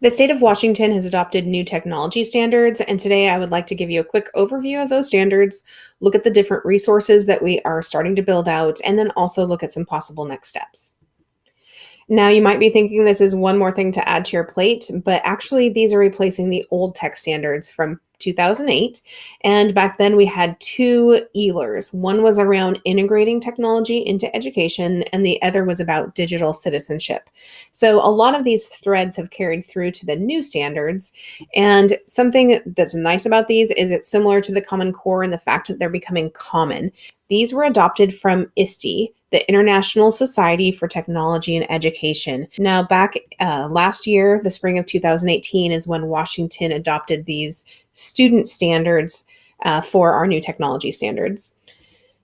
The state of Washington has adopted new technology standards, and today I would like to give you a quick overview of those standards, look at the different resources that we are starting to build out, and then also look at some possible next steps. Now, you might be thinking this is one more thing to add to your plate, but actually, these are replacing the old tech standards from 2008. And back then, we had two ELERs. One was around integrating technology into education, and the other was about digital citizenship. So, a lot of these threads have carried through to the new standards. And something that's nice about these is it's similar to the Common Core in the fact that they're becoming common. These were adopted from ISTE, the International Society for Technology and Education. Now, back last year, the spring of 2018, is when Washington adopted these student standards for our new technology standards.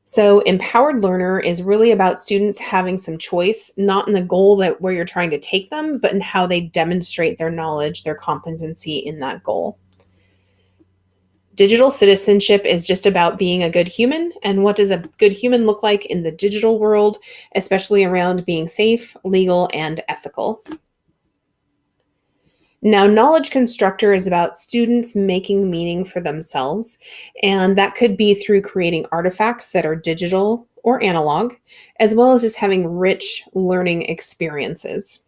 So, empowered learner is really about students having some choice, not in the goal that where you're trying to take them, but in how they demonstrate their knowledge, their competency in that goal. Digital citizenship is just about being a good human. And what does a good human look like in the digital world, especially around being safe, legal, and ethical? Now, Knowledge Constructor is about students making meaning for themselves. And that could be through creating artifacts that are digital or analog, as well as just having rich learning experiences.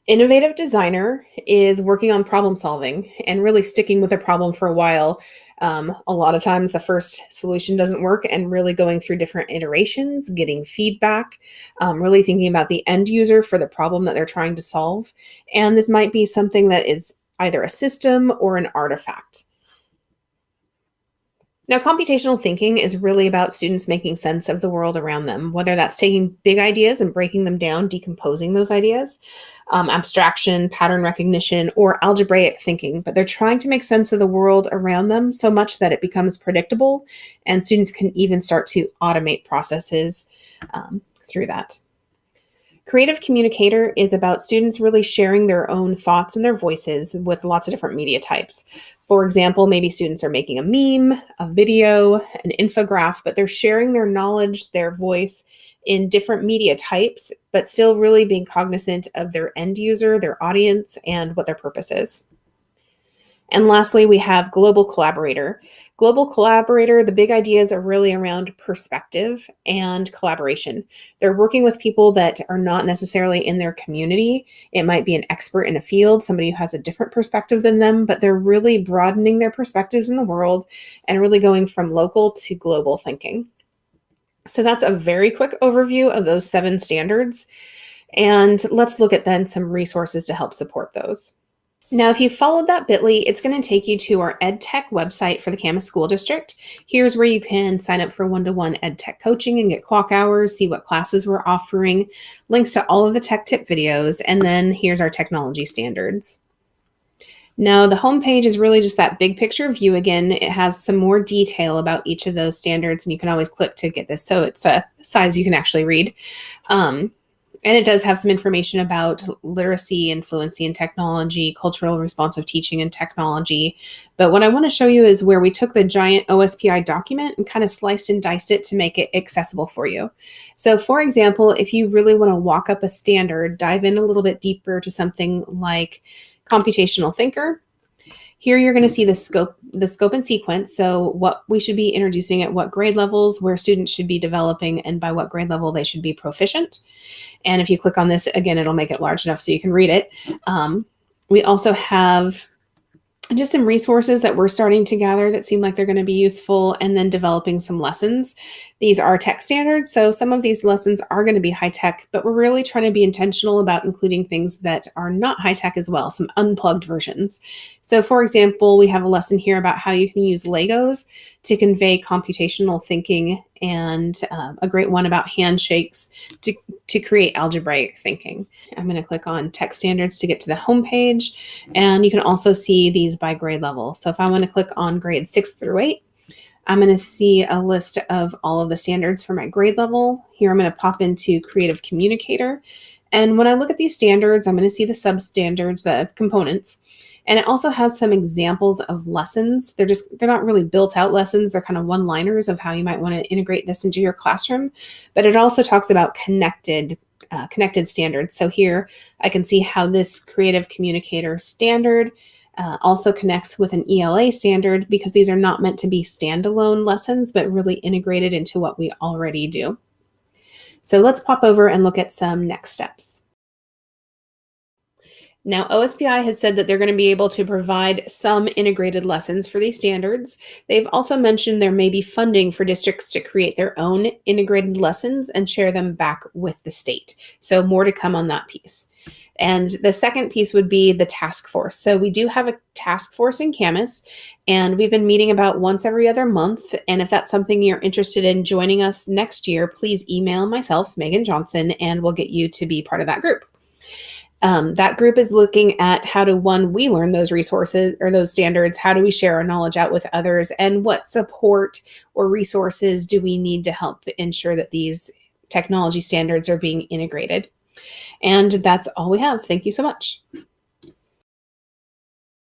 Innovative designer is working on problem solving and really sticking with a problem for a while. A lot of times, the first solution doesn't work, and really going through different iterations, getting feedback, really thinking about the end user for the problem that they're trying to solve. And this might be something that is either a system or an artifact. Now, computational thinking is really about students making sense of the world around them, whether that's taking big ideas and breaking them down, decomposing those ideas, abstraction, pattern recognition, or algebraic thinking. But they're trying to make sense of the world around them so much that it becomes predictable, and students can even start to automate processes through that. Creative communicator is about students really sharing their own thoughts and their voices with lots of different media types. For example, maybe students are making a meme, a video, an infograph, but they're sharing their knowledge, their voice in different media types, but still really being cognizant of their end user, their audience, and what their purpose is. And lastly, we have global collaborator. Global collaborator, the big ideas are really around perspective and collaboration. They're working with people that are not necessarily in their community. It might be an expert in a field, somebody who has a different perspective than them, but they're really broadening their perspectives in the world and really going from local to global thinking. So that's a very quick overview of those 7 standards. And let's look at then some resources to help support those. Now, if you followed that bit.ly, it's going to take you to our EdTech website for the Camas School District. Here's where you can sign up for one-to-one EdTech coaching and get clock hours, see what classes we're offering, links to all of the tech tip videos, and then here's our technology standards. Now, the homepage is really just that big picture view again. It has some more detail about each of those standards, and you can always click to get this so it's a size you can actually read. And it does have some information about literacy and fluency in technology, cultural responsive teaching and technology. But what I want to show you is where we took the giant OSPI document and kind of sliced and diced it to make it accessible for you. So for example, if you really want to walk up a standard, dive in a little bit deeper to something like computational thinker. Here you're going to see the scope and sequence. So what we should be introducing at what grade levels, where students should be developing, and by what grade level they should be proficient. And if you click on this, again, it'll make it large enough so you can read it. We also have just some resources that we're starting to gather that seem like they're going to be useful, and then developing some lessons. These are tech standards, so some of these lessons are going to be high tech, but we're really trying to be intentional about including things that are not high tech as well, some unplugged versions. So for example, we have a lesson here about how you can use Legos to computational thinking, and a great one about handshakes to create algebraic thinking. I'm going to click on tech standards to get to the home page, and you can also see these by grade level. So if I want to click on grade 6 through 8, I'm going to see a list of all of the standards for my grade level. Here I'm going to pop into Creative Communicator. And when I look at these standards, I'm going to see the substandards, the components. And it also has some examples of lessons. They're not really built out lessons. They're kind of one-liners of how you might want to integrate this into your classroom. But it also talks about connected connected standards. So here I can see how this creative communicator standard also connects with an ELA standard, because these are not meant to be standalone lessons, but really integrated into what we already do. So let's pop over and look at some next steps. Now, OSPI has said that they're going to be able to provide some integrated lessons for these standards. They've also mentioned there may be funding for districts to create their own integrated lessons and share them back with the state. So, more to come on that piece. And the second piece would be the task force. So, we do have a task force in Camas, and we've been meeting about once every other month. And if that's something you're interested in joining us next year, please email myself, Megan Johnson, and we'll get you to be part of that group. That group is looking at how to, one, we learn those resources or those standards, how do we share our knowledge out with others, and what support or resources do we need to help ensure that these technology standards are being integrated. And that's all we have. Thank you so much.